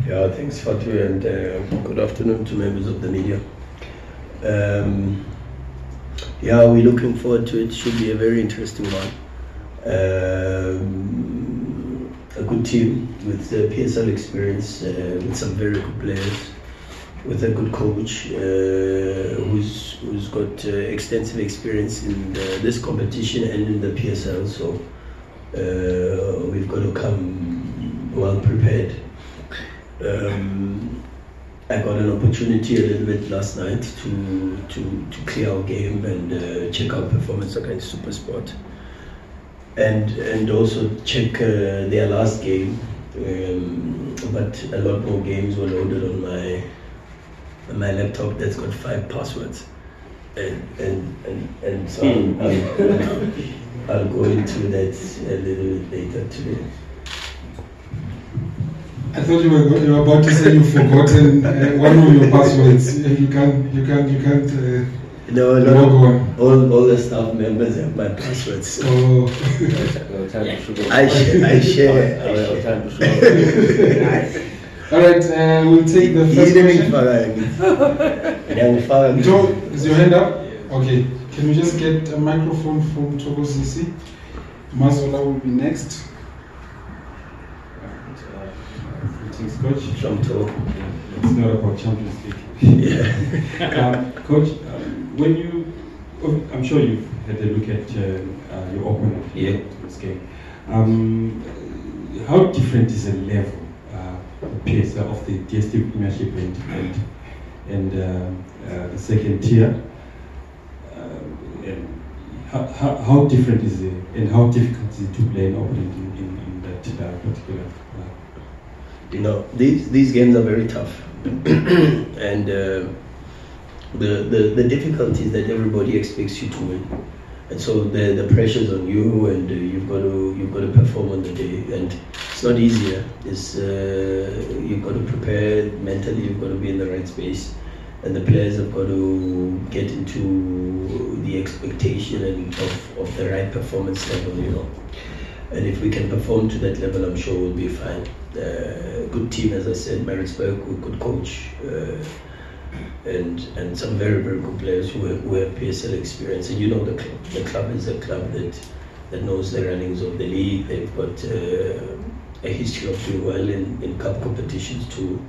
Yeah, thanks Fatu, and good afternoon to members of the media. Yeah, we're looking forward to it. Should be a very interesting one. A good team with PSL experience, with some very good players, with a good coach who's got extensive experience in this competition and in the PSL. So we've got to come well prepared. I got an opportunity a little bit last night to clear our game and check our performance against SuperSport, and also check their last game. But a lot more games were loaded on my laptop that's got 5 passwords, and so I'll go into that a little bit later today. I thought you were about to say you've forgotten one of your passwords. You can't. No. All the staff members have my passwords. Oh. I share. All right. We'll take the first question. Joe, is your hand up? Okay. Can we just get a microphone from Togo Sisi? Mazola will be next. Coach, it's not about Champions League. Yeah. Coach, I'm sure you've had a look at your opponent to this game. How different is the level PSL of the DSTV Premiership and the second tier? And how different is it, and how difficult is it to play an opponent in that particular? You know, these games are very tough, and the difficulty is that everybody expects you to win, and so the pressure's on you, and you've got to perform on the day, and it's not easier. It's you've got to prepare mentally. You've got to be in the right space, and the players have got to get into the expectation and of the right performance level. You know. And if we can perform to that level, I'm sure we'll be fine. Good team, as I said, Maritzburg, with good coach, and some very, very good players who have PSL experience. And you know the club. The club is a club that knows the runnings of the league. They've got a history of doing well in cup competitions too.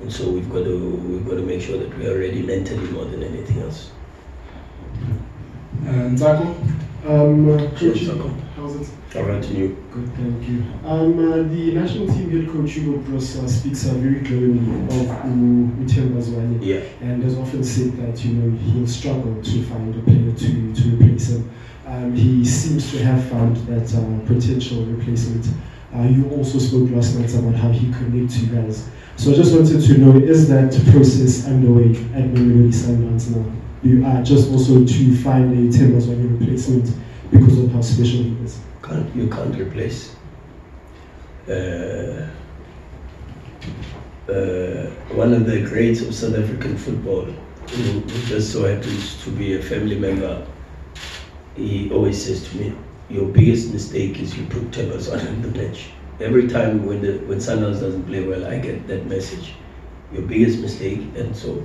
And so we've got to make sure that we are ready mentally more than anything else. Nzako? Coach, how's it? All right, to you. Good, thank you. The national team head coach Hugo Bros speaks very glowingly of Uthemba Zwane. Yeah. And has often said that he'll struggle to find a player to replace him. He seems to have found that potential replacement. You also spoke last night about how he connects you guys. So I just wanted to know, is that process underway at Mamelodi Sundowns now? You are just also to find a Uthemba Zwane replacement because of how special he is. You can't replace one of the greats of South African football, who just so happens to be a family member. He always says to me, your biggest mistake is you put Uthemba Zwane on the bench. Every time when Sundowns doesn't play well, I get that message. Your biggest mistake. And so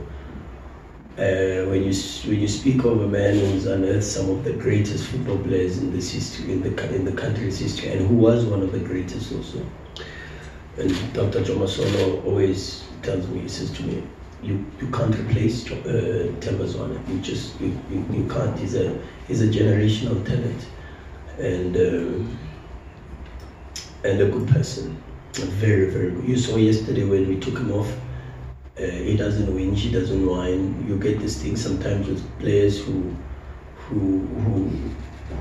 when you speak of a man who's unearthed some of the greatest football players in this history, in the country's history, and who was one of the greatest also, and Dr. Jomasono always tells me, he says to me, you can't replace Uthemba Zwane. You can't. He's a generational talent, and a good person, very, very good. You saw yesterday when we took him off. He doesn't whinge, he doesn't whine. You get this thing sometimes with players who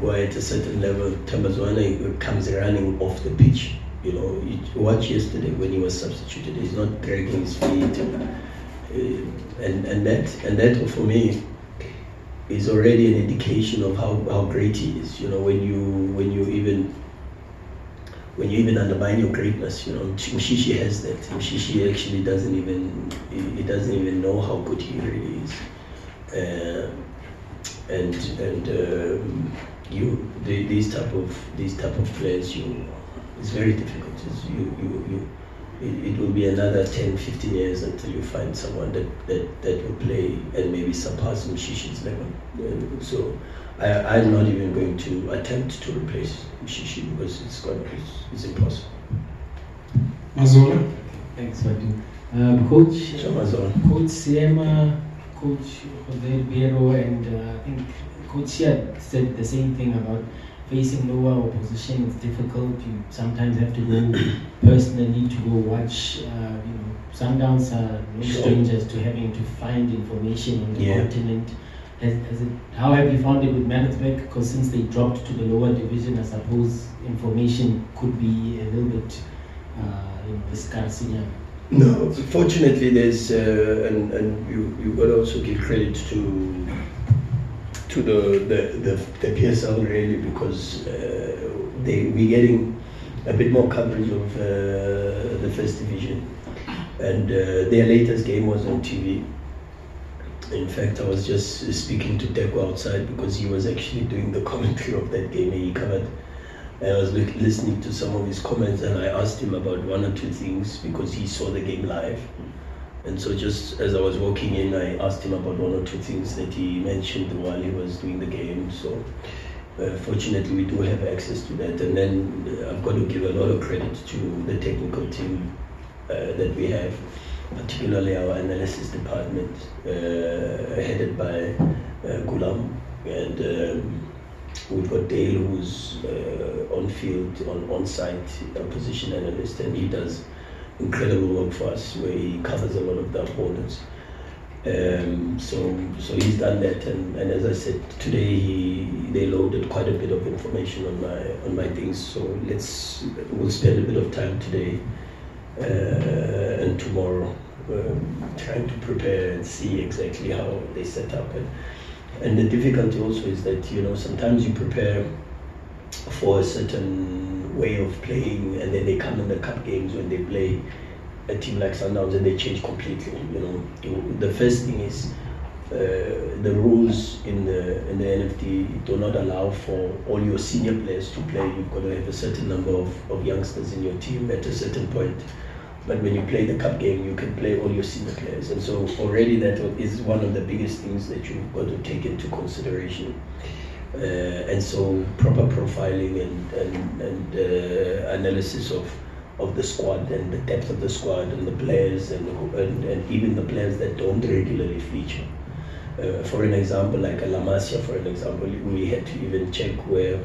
are at a certain level. Uthemba Zwane comes running off the pitch. You know, you watch yesterday when he was substituted. He's not dragging his feet, and that for me is already an indication of how great he is. You know, when you even undermine your greatness, you know, Mshishi has that. Mshishi actually doesn't even know how good he really is, these type of players, it's very difficult. it will be another 10, 15 years until you find someone that will play and maybe surpass Mshishi's level. So I'm not even going to attempt to replace Mshishi because it's impossible. Mazola? Thanks, Fatu. Coach Coach Siema, Coach Jose Biero, and I think Coach Sia said the same thing about facing lower opposition. It's difficult. You sometimes have to go personally to go watch. Sundowns are no strangers to having to find information on the continent. How have you found it with Maritzburg? Because since they dropped to the lower division, I suppose information could be a little bit scarce. No, fortunately, there's and you got to also give credit to the PSL really, because we're getting a bit more coverage of the first division, and their latest game was on TV. In fact, I was just speaking to Deco outside because he was actually doing the commentary of that game. He covered. I was listening to some of his comments, and I asked him about one or two things because he saw the game live. And so just as I was walking in, I asked him about one or two things that he mentioned while he was doing the game. So fortunately, we do have access to that. And then I've got to give a lot of credit to the technical team that we have, particularly our analysis department, headed by Gulam. And we've got Dale, who's on field, on-site position analyst, and he does incredible work for us, where he covers a lot of the opponents. So he's done that, and as I said today, they loaded quite a bit of information on my things. So we'll spend a bit of time today and tomorrow trying to prepare and see exactly how they set up. And the difficulty also is that, sometimes you prepare for a certain way of playing, and then they come in the cup games when they play a team like Sundowns and they change completely. The first thing is the rules in the NFD do not allow for all your senior players to play. You've got to have a certain number of youngsters in your team at a certain point. But when you play the cup game, you can play all your senior players. And so already that is one of the biggest things that you've got to take into consideration. And so proper profiling and analysis of the squad and the depth of the squad and the players and even the players that don't regularly feature. For an example, like a La Masia, for an example, we had to even check where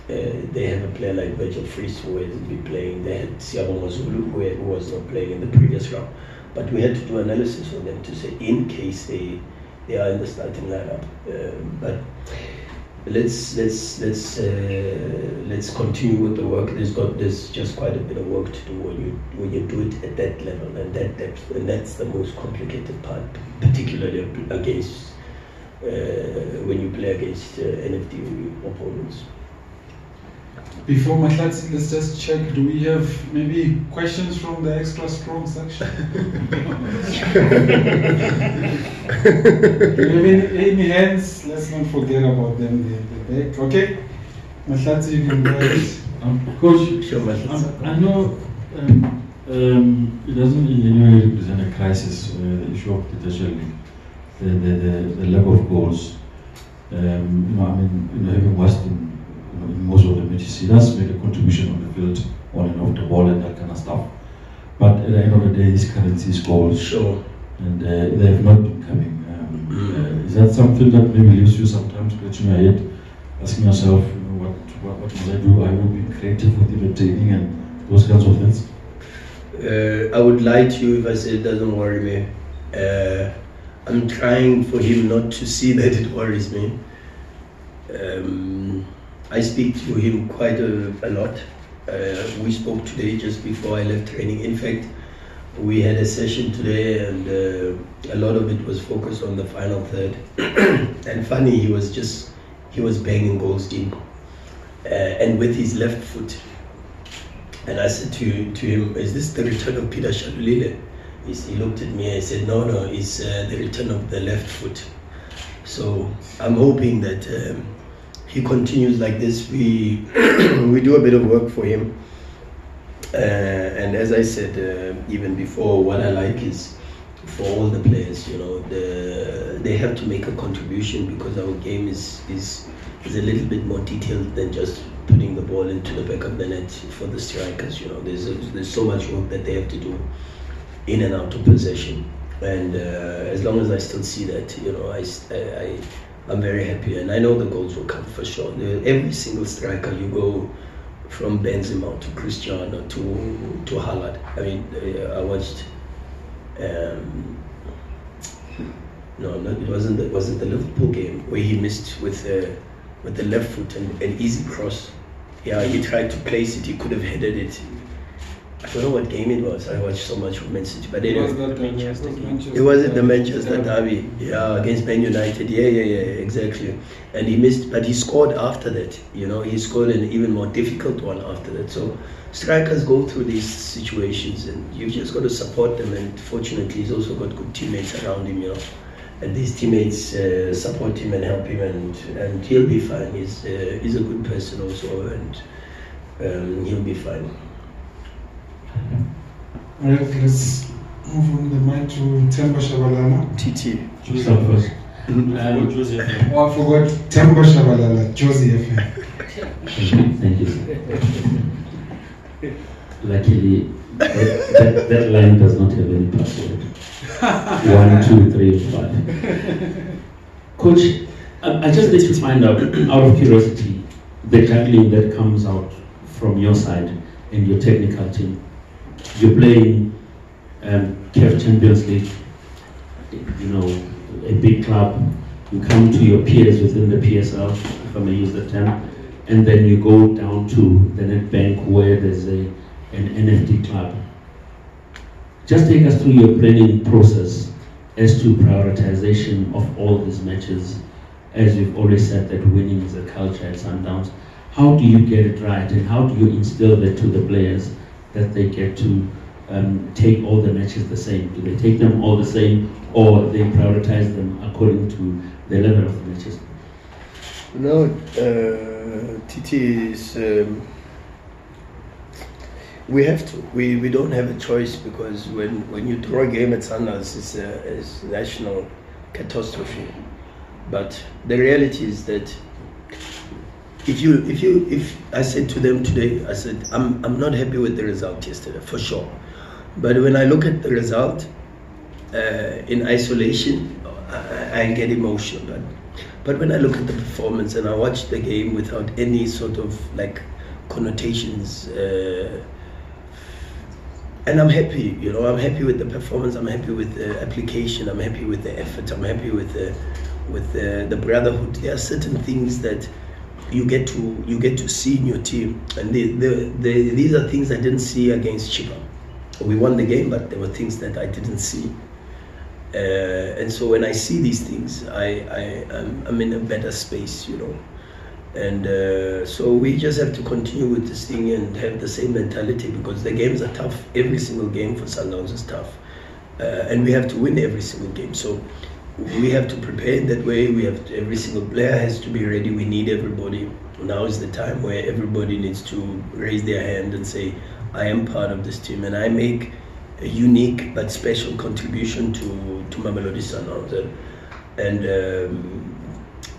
they have a player like Virgil Fries who hasn't been playing. They had Siabo Mazulu who was not playing in the previous round. But we had to do analysis on them to say in case they are in the starting lineup. But let's continue with the work. There's just quite a bit of work to do when you do it at that level and that depth, and that's the most complicated part, particularly against when you play against NFD opponents. Before Mahlatsi, let's just check, do we have maybe questions from the extra strong section? Do we have any hands? Let's not forget about them in the back. Okay? Mahlatsi, you can go ahead. Coach, Sure, I know it doesn't in any way represent a crisis, the issue of potentially the lack of goals. Having watched in most of the matches, he does make a contribution on the field, on and off the ball and that kind of stuff. But at the end of the day, his currency is goals. Sure. And they have not been coming. Is that something that maybe leaves you sometimes scratching your head, asking yourself, what must I do? I will be creative with the training and those kinds of things? I would lie to you if I said it doesn't worry me. I'm trying for him not to see that it worries me. I speak to him quite a lot. We spoke today just before I left training. In fact, we had a session today, and a lot of it was focused on the final third. And funny, he was banging goals in, and with his left foot. And I said to him, "Is this the return of Peter Shalulile?" He looked at me and I said, "No, it's the return of the left foot." So I'm hoping that he continues like this. We do a bit of work for him, And as I said even before, what I like is for all the players, they have to make a contribution, because our game is a little bit more detailed than just putting the ball into the back of the net for the strikers. There's so much work that they have to do in and out of possession. And as long as I still see that, I'm very happy, and I know the goals will come for sure. Every single striker, you go from Benzema to Cristiano to Haaland. I mean, I watched. It wasn't the Liverpool game where he missed with the left foot and an easy cross. Yeah, he tried to place it. He could have headed it. I don't know what game it was. I watched so much of Man City, but it was it wasn't the Manchester derby. Yeah, against Man United. Yeah, exactly. And he missed, but he scored after that. He scored an even more difficult one after that. So strikers go through these situations, and you just got to support them. And fortunately, he's also got good teammates around him. And these teammates support him and help him, and he'll be fine. He's a good person also, and he'll be fine. All right, let's move on the mic to Temba Shabalala. TT. Choose that first. I forgot Temba Shabalala, Josie FM. Thank you. Luckily, that line does not have any password. 1, 2, 3, 5. Coach, I just need to find out of curiosity, the juggling that comes out from your side and your technical team. You're playing CAF Champions League, a big club. You come to your peers within the PSL, if I may use the term, and then you go down to the Nedbank where there's an NFT club. Just take us through your planning process as to prioritization of all these matches. As you've always said, that winning is a culture at Sundowns. How do you get it right, and how do you instill that to the players, that they get to take all the matches the same? Do they take them all the same, or they prioritize them according to the level of the matches? No, TT is... we have to. We don't have a choice, because when you draw a game at Sundowns, it's a national catastrophe. But the reality is that if I said to them today, I said I'm not happy with the result yesterday, for sure. But when I look at the result in isolation, I get emotional. But when I look at the performance and I watch the game without any sort of connotations, and I'm happy, I'm happy with the performance, I'm happy with the application, I'm happy with the effort, I'm happy with the brotherhood. There are certain things that you get to see in your team, and these are things I didn't see against Chippa. We won the game, but there were things that I didn't see, and so when I see these things, I'm in a better space, and so we just have to continue with this thing and have the same mentality, because the games are tough. Every single game for Sundowns is tough, and we have to win every single game. So we have to prepare in that way. Every single player has to be ready. We need everybody. Now is the time where everybody needs to raise their hand and say, I am part of this team, and I make a unique but special contribution to Mamelodi Sundowns. And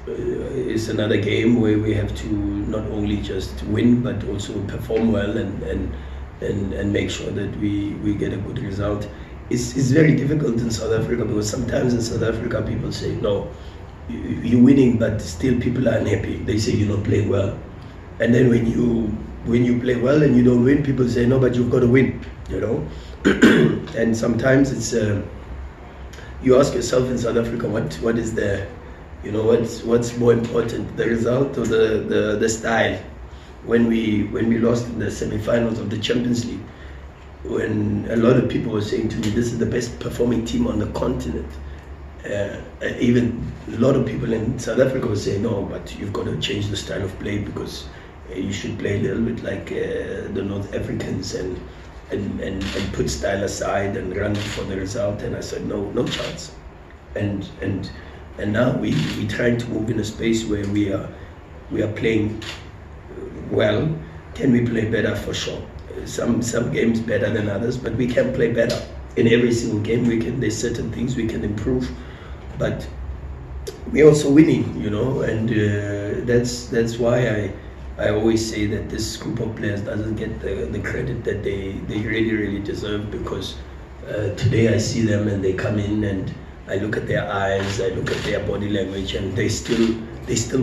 it's another game where we have to not only just win, but also perform well and make sure that we get a good result. It's very difficult in South Africa, because sometimes in South Africa people say, no, you're winning, but still people are unhappy. They say you're not playing well. And then when you play well and you don't win, people say, no, but you've got to win, And sometimes it's, you ask yourself in South Africa, what is the, what's more important, the result or the style? When we lost in the semi-finals of the Champions League, when a lot of people were saying to me, this is the best performing team on the continent. Even a lot of people in South Africa were saying, no, but you've got to change the style of play, because you should play a little bit like the North Africans and put style aside and run for the result. And I said, no chance. And now we're trying to move in a space where we are playing well. Can we play better? For sure. some games better than others, but we can play better. In every single game, there's certain things we can improve, but we're also winning, and that's why I always say that this group of players doesn't get the credit that they really, really deserve, because today I see them and they come in and I look at their eyes, I look at their body language, and they still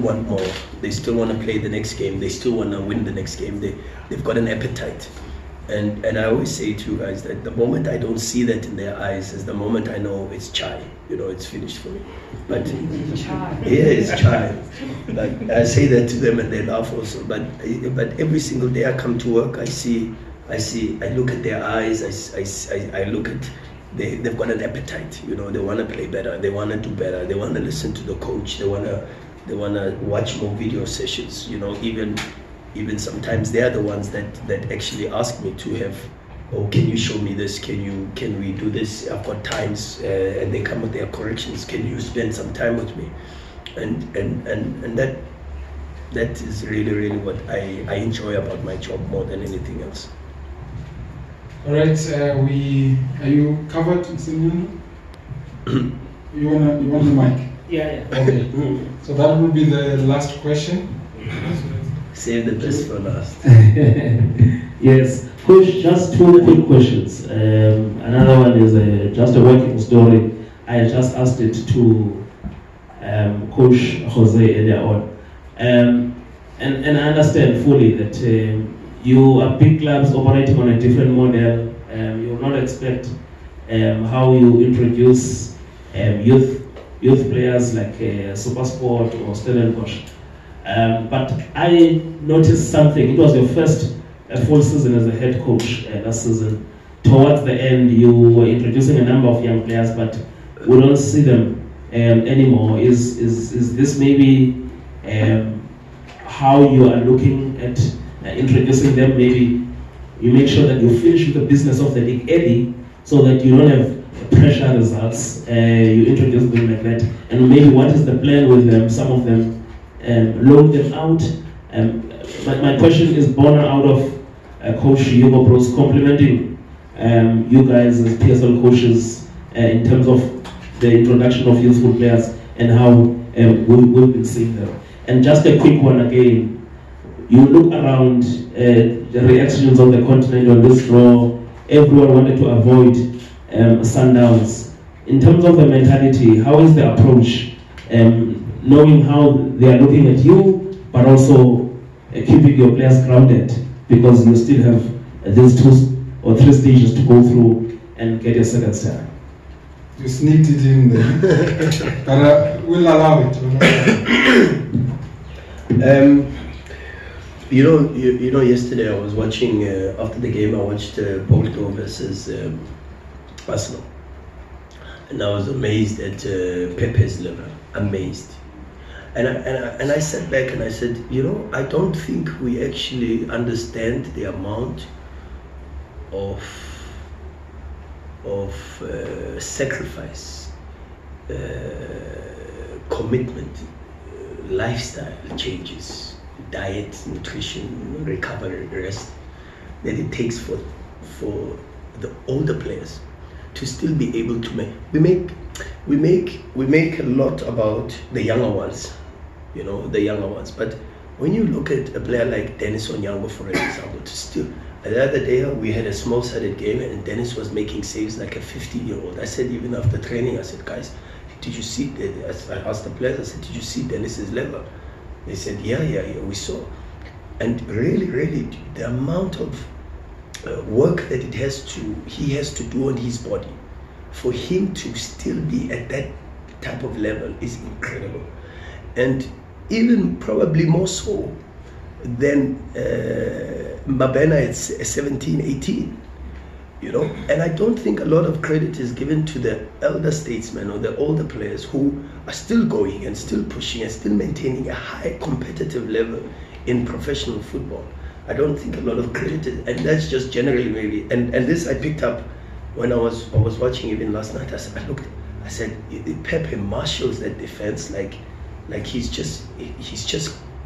want more. They still want to play the next game. They still want to win the next game. They've got an appetite. And I always say to you guys that the moment I don't see that in their eyes is the moment I know it's chai. It's finished for me. But it's chai. Like I say that to them and they laugh also. But every single day I come to work, I look at their eyes. I look at they've got an appetite. They want to play better. They want to do better. They want to listen to the coach. They want to watch more video sessions. Even sometimes they are the ones that actually ask me to have, can you show me this? Can we do this? I've got times, and they come with their corrections. Can you spend some time with me? And that is really, really what I enjoy about my job more than anything else. All right, are you covered, Mr. Nyana? You want the mic? Yeah. Okay. So that will be the last question. Save the best for last. Yes, Coach, just two quick questions. Another one is just a working story. I just asked it to Coach Jose earlier on. And I understand fully that you are big clubs operating on a different model. You will not expect how you introduce youth players like Supersport or Stellenbosch. But I noticed something. It was your first full season as a head coach last season. Towards the end, you were introducing a number of young players, but we don't see them anymore. Is this maybe how you are looking at introducing them? Maybe you make sure that you finish with the business of the league early, so that you don't have pressure results. You introduce them like that, and maybe what is the plan with them? Some of them. Loan them out. My question is born out of Coach Hugo Bros complimenting you guys as PSL coaches in terms of the introduction of youthful players and how we've been seeing them. And just a quick one again, you look around the reactions on the continent on this draw, everyone wanted to avoid Sundowns. In terms of the mentality, how is the approach? Knowing how they are looking at you, but also keeping your players grounded, because you still have these 2 or 3 stages to go through and get your second star. You sneaked it in there, but we'll allow it. Yesterday I was watching, after the game I watched Porto versus Arsenal, and I was amazed at Pepe's level, amazed. And I sat back and I said, I don't think we actually understand the amount of sacrifice, commitment, lifestyle changes, diet, nutrition, recovery, rest, that it takes for the older players to still be able to make. We make a lot about the younger ones, but when you look at a player like Dennis Onyango, for example, the other day we had a small-sided game and Dennis was making saves like a 50-year-old. I said, even after training, I said, guys, did you see, I asked the players, I said, did you see Dennis's level? They said, yeah, we saw. And really, the amount of work that he has to do on his body for him to still be at that type of level is incredible. And even probably more so than Mabena at 17, 18, and I don't think a lot of credit is given to the elder statesmen or the older players who are still going and still pushing and still maintaining a high competitive level in professional football. I don't think a lot of credit is, and that's just generally maybe, and this I picked up when I was watching even last night. I said Pepe marshals that defense like he's just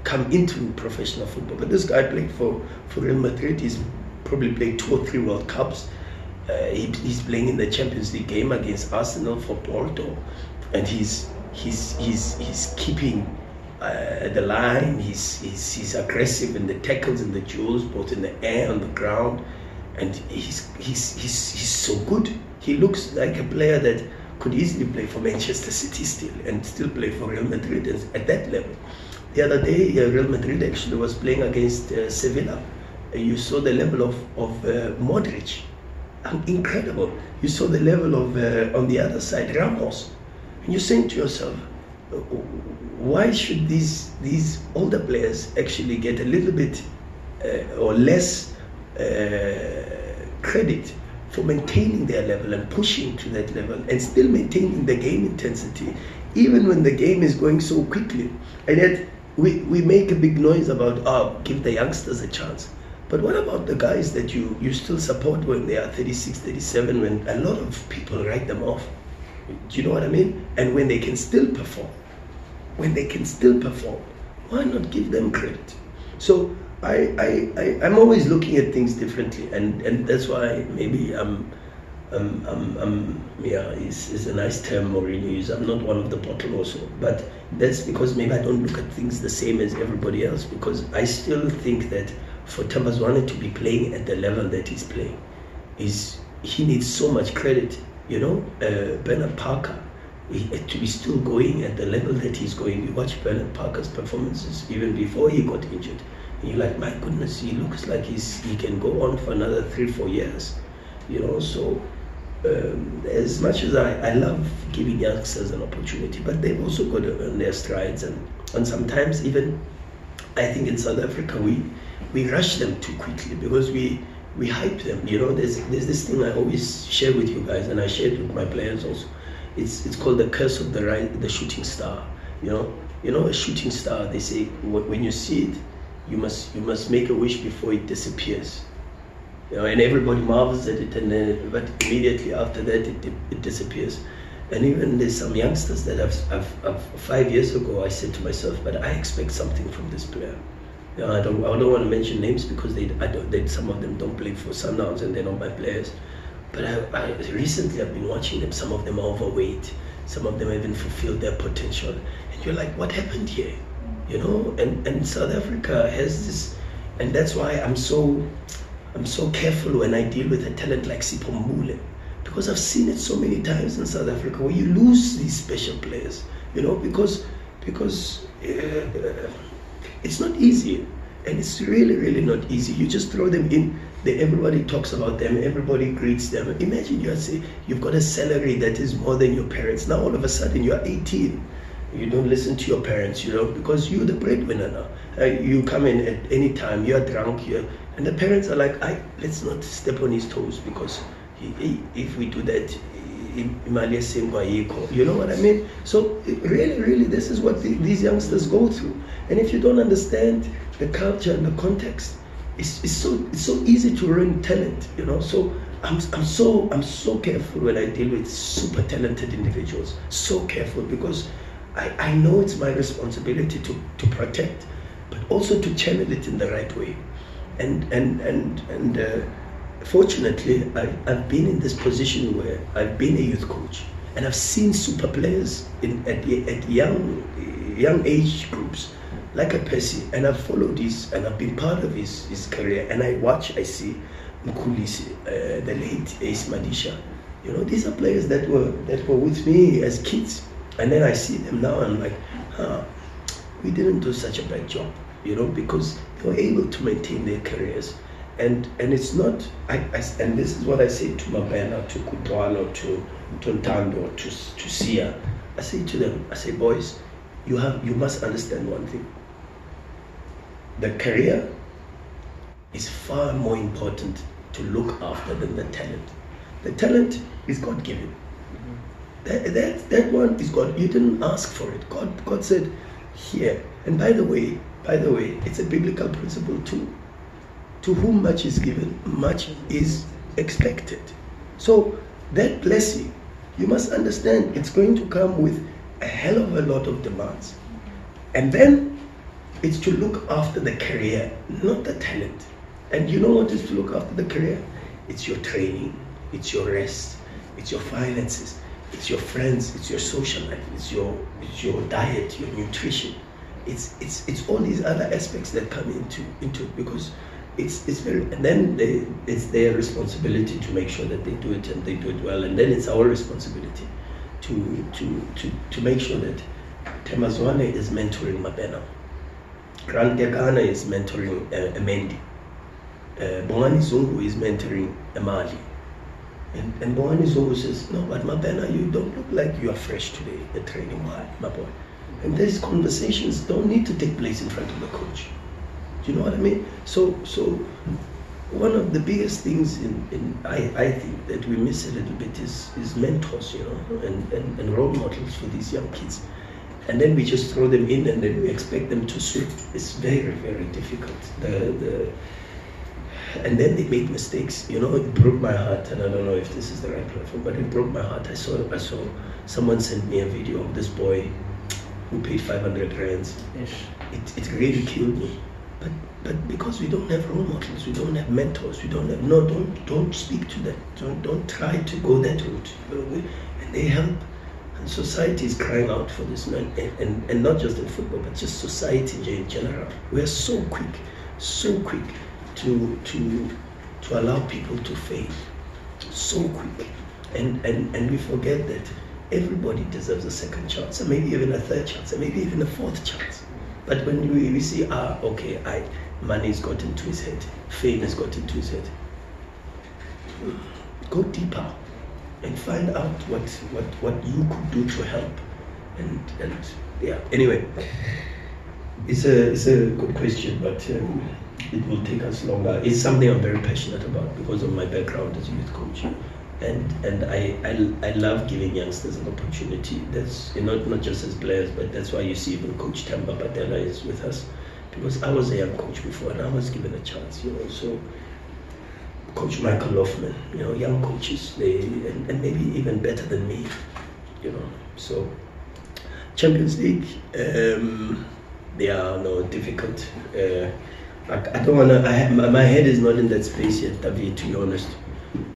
come into professional football. But this guy played for Real Madrid. He's probably played 2 or 3 World Cups. He's playing in the Champions League game against Arsenal for Porto, and he's keeping the line. He's aggressive in the tackles and the duels, both in the air and the ground, and he's so good. He looks like a player that could easily play for Manchester City still play for Real Madrid at that level. The other day, Real Madrid actually was playing against Sevilla. You saw the level of Modric, incredible. You saw the level of on the other side Ramos, and you're saying to yourself, why should these older players actually get a little bit or less credit for maintaining their level and pushing to that level and still maintaining the game intensity, even when the game is going so quickly? And yet we make a big noise about, give the youngsters a chance. But what about the guys that you still support when they are 36, 37, when a lot of people write them off? Do you know what I mean? And when they can still perform, why not give them credit? So I'm always looking at things differently, and that's why maybe is a nice term Mourinho uses. I'm not one of the bottle also, but that's because maybe I don't look at things the same as everybody else, because I still think that for Tambazwane to be playing at the level that he's playing, he needs so much credit. Bernard Parker, to be still going at the level that he's going. You watch Bernard Parker's performances even before he got injured, and you're like, my goodness, he looks like he can go on for another 3-4 years. So as much as I love giving youngsters an opportunity, but they've also got to earn their strides, and sometimes even I think in South Africa we rush them too quickly because we hype them. There's this thing I always share with you guys, and I share it with my players also. It's called the curse of the shooting star. A shooting star, they say, when you see it, you must make a wish before it disappears. And everybody marvels at it, but immediately after that it disappears. And even there's some youngsters that I've 5 years ago, I said to myself, but I expect something from this player. I don't want to mention names because some of them don't play for Sundowns and they're not my players. But recently I've been watching them. Some of them are overweight. Some of them haven't fulfilled their potential. And you're like, what happened here? And South Africa has this, and that's why I'm so careful when I deal with a talent like Sipho Mbule, because I've seen it so many times in South Africa where you lose these special players, because it's not easy, and it's really, really not easy. You just throw them in, everybody talks about them, everybody greets them. Imagine you've got a salary that is more than your parents. Now all of a sudden you're 18. You don't listen to your parents, because you're the breadwinner now. You come in at any time, you're drunk, and the parents are like, let's not step on his toes, because if we do that, you know what I mean? So really, really, this is what these youngsters go through. And if you don't understand the culture and the context, it's so easy to ruin talent, So I'm so careful when I deal with super talented individuals. So careful, because I know it's my responsibility to protect, but also to channel it in the right way. And fortunately, I've been in this position where I've been a youth coach, and I've seen super players at young age groups, like a Percy, and I've followed and I've been part of his career, and I see Mkhulisi, the late Ace Madisha. These are players that were with me as kids, and then I see them now, and I'm like, we didn't do such a bad job, because they were able to maintain their careers. And it's not, and this is what I say to Mabena, to Kutwalo, to Ntando, to Sia. I say to them, boys, you must understand one thing. The career is far more important to look after than the talent. The talent is God-given. That one is God. You didn't ask for it. God said, here. And by the way, it's a biblical principle too. To whom much is given, much is expected. So that blessing, you must understand, it's going to come with a hell of a lot of demands. And then it's to look after the career, not the talent. And you know what is to look after the career? It's your training, it's your rest, it's your finances, it's your friends, it's your social life, it's your diet, your nutrition. It's all these other aspects that come into it, because it's very, and then it's their responsibility to make sure that they do it and they do it well, and then it's our responsibility to make sure that Temazwane is mentoring Mabena, Grant Gagana is mentoring Emendi, Bongani Zungu is mentoring Emali, and Bongani Zungu says, no, but Mabena, you don't look like you are fresh today at training, my boy. And these conversations don't need to take place in front of the coach. Do you know what I mean? So one of the biggest things I think that we miss a little bit is mentors, you know, and role models for these young kids. And then we just throw them in and then we expect them to swim. It's very, very difficult. And then they make mistakes. You know, it broke my heart, and I don't know if this is the right platform, but it broke my heart. I saw someone sent me a video of this boy who paid 500 rands. Yes. It really killed me. But because we don't have role models, we don't have mentors, we don't have, don't speak to them. Don't try to go that route. And they help. And society is crying out for this, man. And not just in football, but just society in general. We are so quick to allow people to fail. So quick. And we forget that everybody deserves a second chance, and maybe even a third chance, and maybe even a fourth chance. But when we see, money's got into his head, fame has got into his head, go deeper and find out what you could do to help. And yeah, anyway, it's a good question, but it will take us longer. It's something I'm very passionate about because of my background as a youth coach. And I love giving youngsters an opportunity. That's not just as players, but that's why you see even Coach Tamba Patela is with us, because I was a young coach before and I was given a chance, you know. So Coach Michael Loffman, you know, young coaches, and maybe even better than me, you know. So Champions League, they are difficult. I don't wanna. My head is not in that space yet, David, to be honest.